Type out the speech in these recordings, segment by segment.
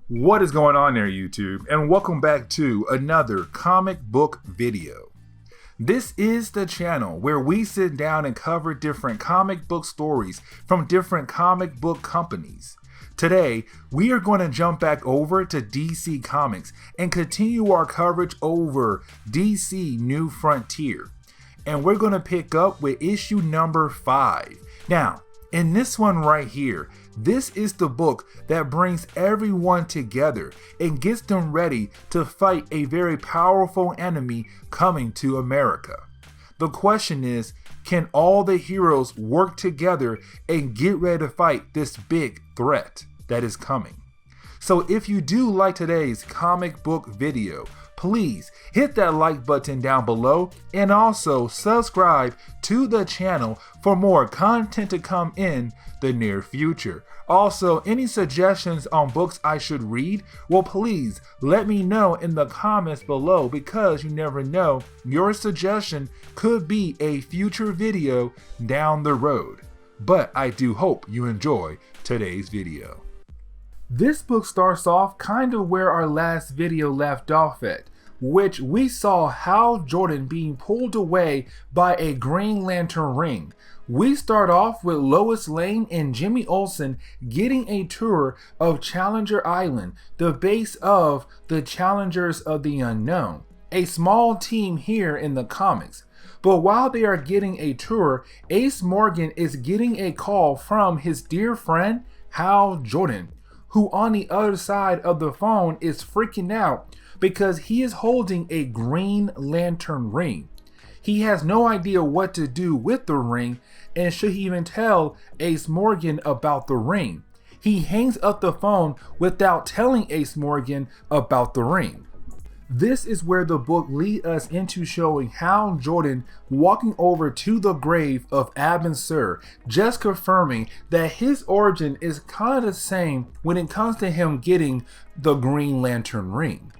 What is going on there, YouTube? And welcome back to another comic book video. This is the channel where we sit down and cover different comic book stories from different comic book companies. Today, we are going to jump back over to DC Comics and continue our coverage over DC New Frontier. And we're going to pick up with issue number 5. Now, in this one right here, this is the book that brings everyone together and gets them ready to fight a very powerful enemy coming to America. The question is, can all the heroes work together and get ready to fight this big threat that is coming? So if you do like today's comic book video, please hit that like button down below and also subscribe to the channel for more content to come in the near future. Also, any suggestions on books I should read, well, please let me know in the comments below, because you never know, your suggestion could be a future video down the road. But I do hope you enjoy today's video. This book starts off kind of where our last video left off at, which we saw Hal Jordan being pulled away by a Green Lantern ring. We start off with Lois Lane and Jimmy Olsen getting a tour of Challenger Island, the base of the Challengers of the Unknown, a small team here in the comics. But while they are getting a tour, Ace Morgan is getting a call from his dear friend Hal Jordan, who on the other side of the phone is freaking out because he is holding a Green Lantern ring. He has no idea what to do with the ring, and should he even tell Ace Morgan about the ring. He hangs up the phone without telling Ace Morgan about the ring. This is where the book leads us into showing Hal Jordan walking over to the grave of Abin Sur, just confirming that his origin is kind of the same when it comes to him getting the Green Lantern ring.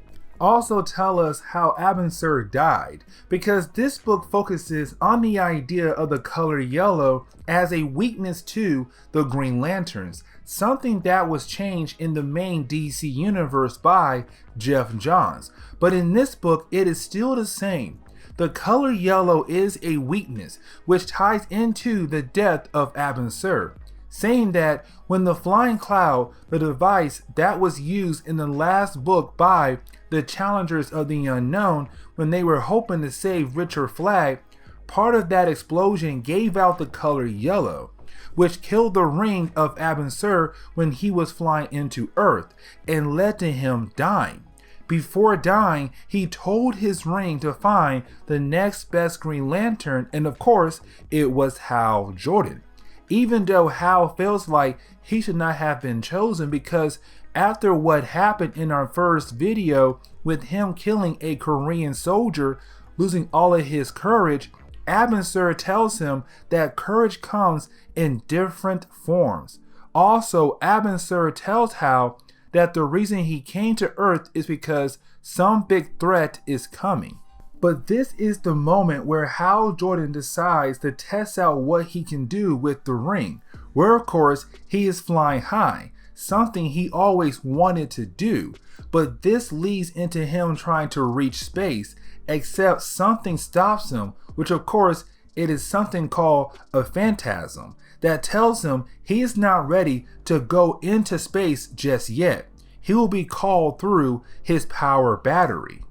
Also tell us how Abin Sur died, because this book focuses on the idea of the color yellow as a weakness to the Green Lanterns, something that was changed in the main DC universe by Jeff Johns. But in this book, it is still the same. The color yellow is a weakness, which ties into the death of Abin Sur, saying that when the Flying Cloud, the device that was used in the last book by the Challengers of the Unknown, when they were hoping to save Richard Flagg, part of that explosion gave out the color yellow, which killed the ring of Abin Sur when he was flying into Earth and led to him dying. Before dying, he told his ring to find the next best Green Lantern, and of course, it was Hal Jordan. Even though Hal feels like he should not have been chosen, because after what happened in our first video with him killing a Korean soldier, losing all of his courage, Abin Sur tells him that courage comes in different forms. Also, Abin Sur tells Hal that the reason he came to Earth is because some big threat is coming. But this is the moment where Hal Jordan decides to test out what he can do with the ring, where of course he is flying high, something he always wanted to do. But this leads into him trying to reach space, except something stops him, which of course it is something called a phantasm that tells him he is not ready to go into space just yet. He will be called through his power battery.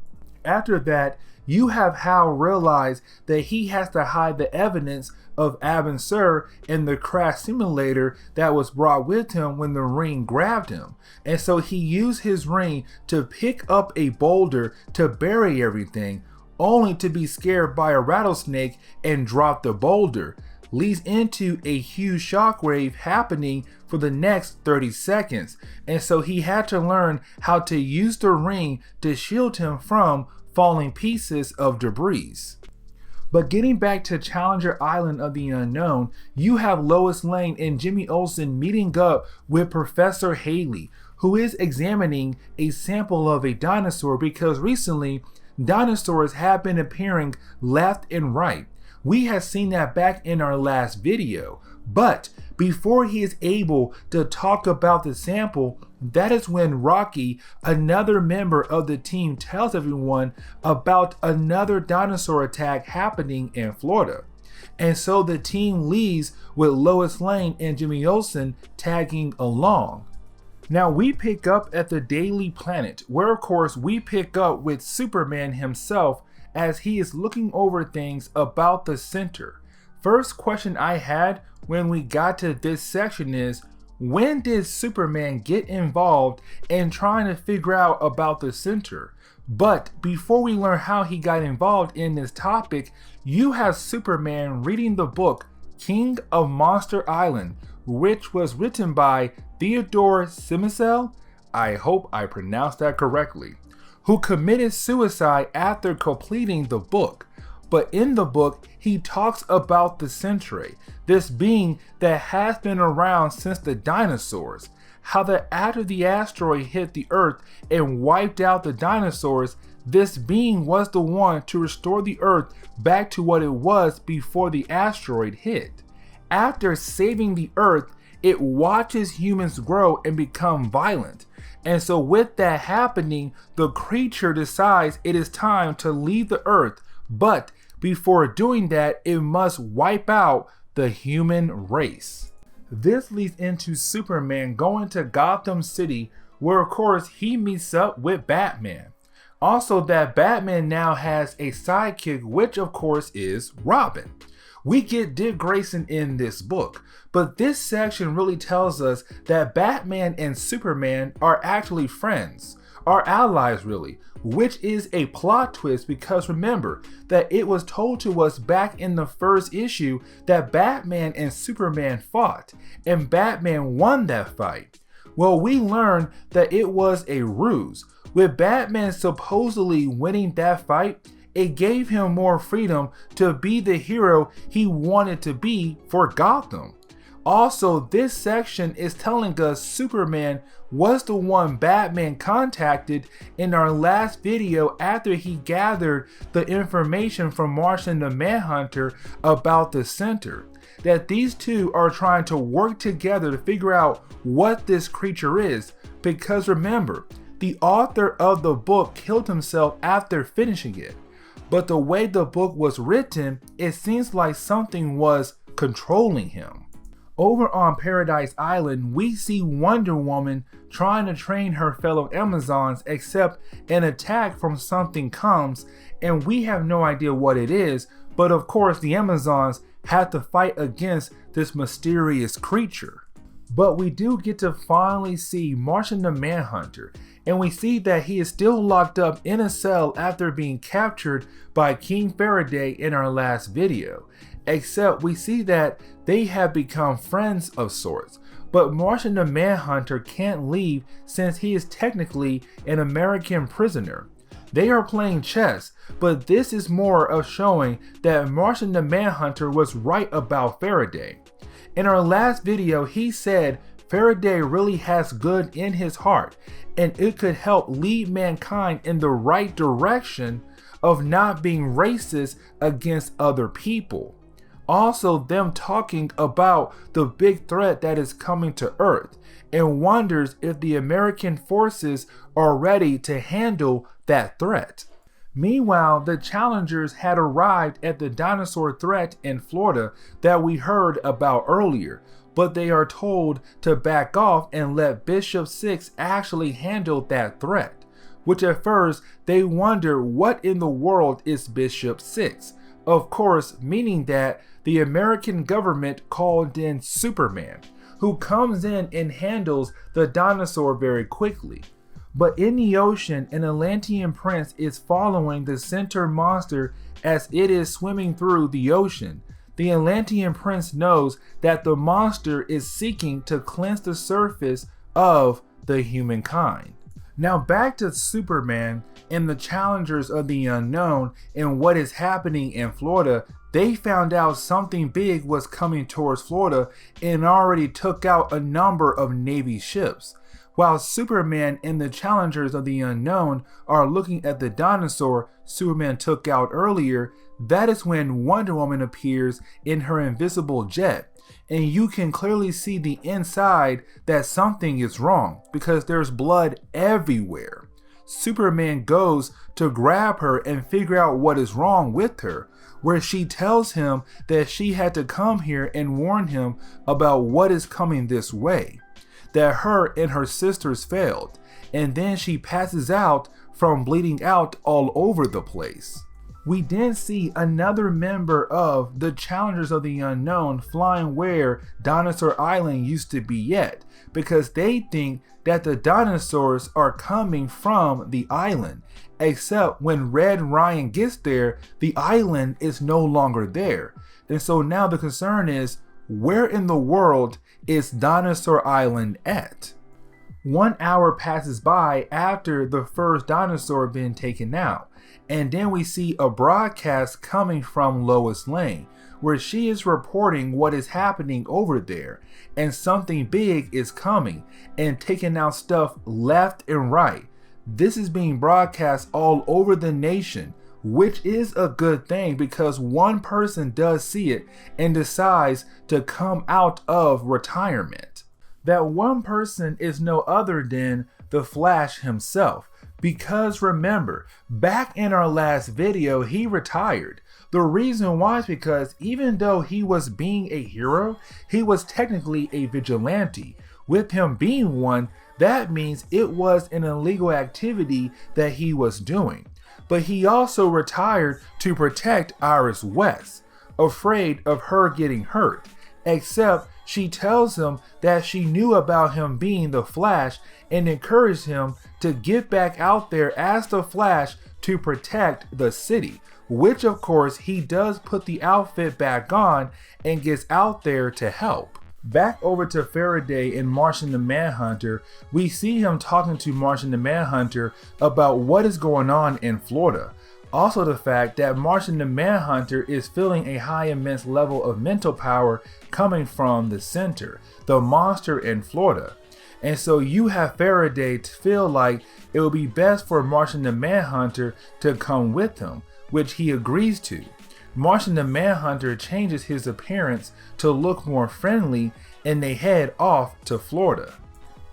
After that, you have Hal realize that he has to hide the evidence of Abin Sur in the crash simulator that was brought with him when the ring grabbed him. And so he used his ring to pick up a boulder to bury everything, only to be scared by a rattlesnake and drop the boulder. Leads into a huge shockwave happening for the next 30 seconds. And so he had to learn how to use the ring to shield him from falling pieces of debris. But getting back to Challenger Island of the Unknown, you have Lois Lane and Jimmy Olsen meeting up with Professor Haley, who is examining a sample of a dinosaur, because recently dinosaurs have been appearing left and right. We have seen that back in our last video, But before he is able to talk about the sample, that is when Rocky, another member of the team, tells everyone about another dinosaur attack happening in Florida. And so the team leaves with Lois Lane and Jimmy Olsen tagging along. Now we pick up at the Daily Planet, where of course we pick up with Superman himself as he is looking over things about the center. First question I had when we got to this section is, when did Superman get involved in trying to figure out about the center? But before we learn how he got involved in this topic, you have Superman reading the book King of Monster Island, which was written by Theodore Simmesel, I hope I pronounced that correctly, who committed suicide after completing the book. But in the book, he talks about the Centauri, this being that has been around since the dinosaurs. How that after the asteroid hit the Earth and wiped out the dinosaurs, this being was the one to restore the Earth back to what it was before the asteroid hit. After saving the Earth, it watches humans grow and become violent. And so with that happening, the creature decides it is time to leave the Earth, but before doing that, it must wipe out the human race. This leads into Superman going to Gotham City, where of course he meets up with Batman. Also, that Batman now has a sidekick, which of course is Robin. We get Dick Grayson in this book, but this section really tells us that Batman and Superman are actually friends, are allies really, which is a plot twist because remember that it was told to us back in the first issue that Batman and Superman fought, and Batman won that fight. Well, we learned that it was a ruse. With Batman supposedly winning that fight, it gave him more freedom to be the hero he wanted to be for Gotham. Also, this section is telling us Superman was the one Batman contacted in our last video after he gathered the information from Martian the Manhunter about the center. That these two are trying to work together to figure out what this creature is, because remember, the author of the book killed himself after finishing it. But the way the book was written, it seems like something was controlling him. Over on Paradise Island, we see Wonder Woman trying to train her fellow Amazons, except an attack from something comes and we have no idea what it is, but of course the Amazons have to fight against this mysterious creature. But we do get to finally see Martian the Manhunter, and we see that he is still locked up in a cell after being captured by King Faraday in our last video. Except we see that they have become friends of sorts, but Martian the Manhunter can't leave since he is technically an American prisoner. They are playing chess, but this is more of showing that Martian the Manhunter was right about Faraday. In our last video, he said Faraday really has good in his heart, and it could help lead mankind in the right direction of not being racist against other people. Also, them talking about the big threat that is coming to Earth, and wonders if the American forces are ready to handle that threat. Meanwhile, the challengers had arrived at the dinosaur threat in Florida that we heard about earlier, but they are told to back off and let Bishop 6 actually handle that threat, which at first they wonder what in the world is Bishop 6. Of course, meaning that the American government called in Superman, who comes in and handles the dinosaur very quickly. But in the ocean, an Atlantean prince is following the center monster as it is swimming through the ocean. The Atlantean prince knows that the monster is seeking to cleanse the surface of the humankind. Now back to Superman and the challengers of the unknown and what is happening in Florida. They found out something big was coming towards Florida and already took out a number of Navy ships. While Superman and the challengers of the unknown are looking at the dinosaur Superman took out earlier, that is when Wonder Woman appears in her invisible jet. And you can clearly see the inside that something is wrong because there's blood everywhere. Superman goes to grab her and figure out what is wrong with her, where she tells him that she had to come here and warn him about what is coming this way, that her and her sisters failed, and then she passes out from bleeding out all over the place. We then see another member of the Challengers of the Unknown flying where Dinosaur Island used to be yet, because they think that the dinosaurs are coming from the island, except when Red Ryan gets there, the island is no longer there. And so now the concern is, where in the world is Dinosaur Island at? 1 hour passes by after the first dinosaur being taken out, and then we see a broadcast coming from Lois Lane, where she is reporting what is happening over there, and something big is coming and taking out stuff left and right. This is being broadcast all over the nation, which is a good thing because one person does see it and decides to come out of retirement. That one person is no other than the Flash himself, because remember, back in our last video, he retired. The reason why is because even though he was being a hero, he was technically a vigilante. With him being one, that means it was an illegal activity that he was doing. But he also retired to protect Iris West, afraid of her getting hurt, except she tells him that she knew about him being the Flash and encouraged him to get back out there as the Flash to protect the city, which of course he does put the outfit back on and gets out there to help. Back over to Faraday and Martian the Manhunter, we see him talking to Martian the Manhunter about what is going on in Florida. Also the fact that Martian the Manhunter is feeling a high immense level of mental power coming from the center, the monster in Florida. And so you have Faraday to feel like it would be best for Martian the Manhunter to come with him, which he agrees to. Martian the Manhunter changes his appearance to look more friendly and they head off to Florida.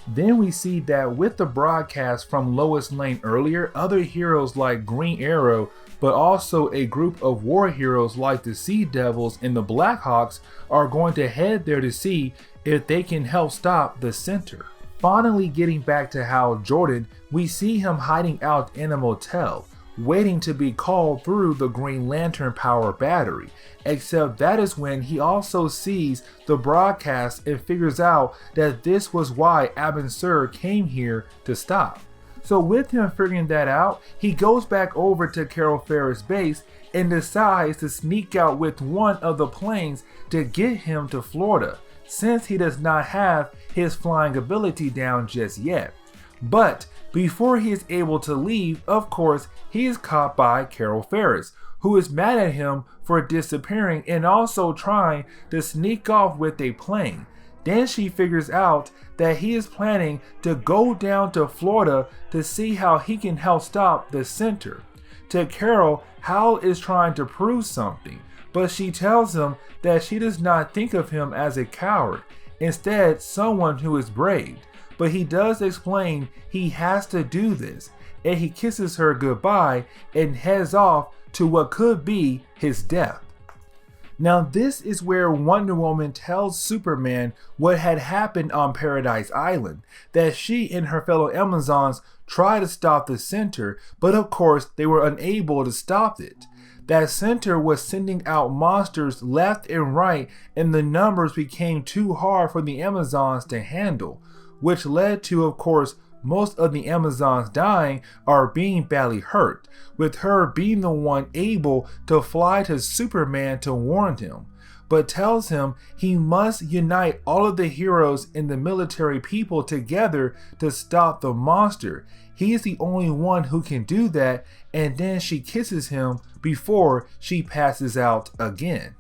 Then we see that with the broadcast from Lois Lane earlier, other heroes like Green Arrow, but also a group of war heroes like the Sea Devils and the Blackhawks are going to head there to see if they can help stop the center. Finally getting back to Hal Jordan, we see him hiding out in a motel, waiting to be called through the Green Lantern power battery, except that is when he also sees the broadcast and figures out that this was why Abin Sur came here to stop. So with him figuring that out, he goes back over to Carol Ferris base and decides to sneak out with one of the planes to get him to Florida, since he does not have his flying ability down just yet. But before he is able to leave, of course, he is caught by Carol Ferris, who is mad at him for disappearing and also trying to sneak off with a plane. Then she figures out that he is planning to go down to Florida to see how he can help stop the center. To Carol, Hal is trying to prove something, but she tells him that she does not think of him as a coward, instead someone who is brave. But he does explain he has to do this, and he kisses her goodbye and heads off to what could be his death. Now this is where Wonder Woman tells Superman what had happened on Paradise Island, that she and her fellow Amazons tried to stop the center, but of course they were unable to stop it. That center was sending out monsters left and right, and the numbers became too hard for the Amazons to handle, which led to, of course, most of the Amazons dying or being badly hurt, with her being the one able to fly to Superman to warn him, but tells him he must unite all of the heroes and the military people together to stop the monster. He is the only one who can do that, and then she kisses him before she passes out again.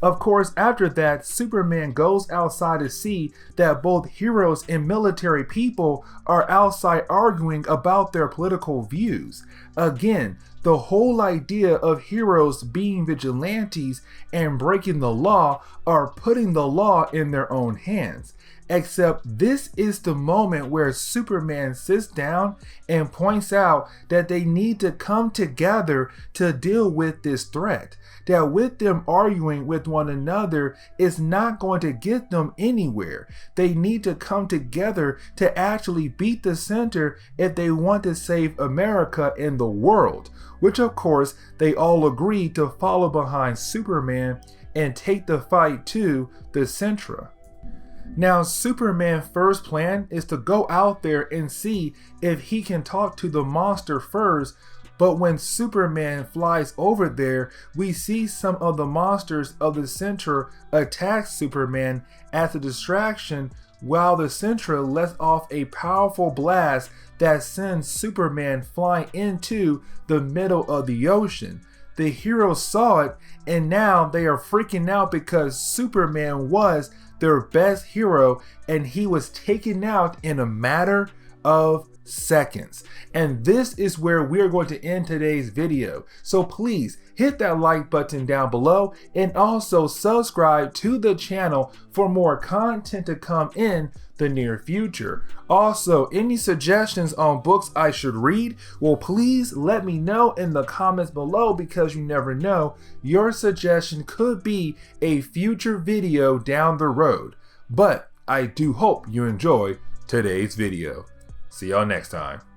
Of course, after that, Superman goes outside to see that both heroes and military people are outside arguing about their political views. Again, the whole idea of heroes being vigilantes and breaking the law are putting the law in their own hands. Except this is the moment where Superman sits down and points out that they need to come together to deal with this threat. That with them arguing with one another is not going to get them anywhere. They need to come together to actually beat the center if they want to save America and the world. Which of course they all agree to follow behind Superman and take the fight to the center. Now, Superman's first plan is to go out there and see if he can talk to the monster first, but when Superman flies over there, we see some of the monsters of the center attack Superman as a distraction, while the center lets off a powerful blast that sends Superman flying into the middle of the ocean. The heroes saw it, and now they are freaking out because Superman was their best hero and he was taken out in a matter of seconds. And this is where we're going to end today's video. So please hit that like button down below and also subscribe to the channel for more content to come in the near future. Also, any suggestions on books I should read, well, please let me know in the comments below, because you never know, your suggestion could be a future video down the road. But I do hope you enjoy today's video. See y'all next time.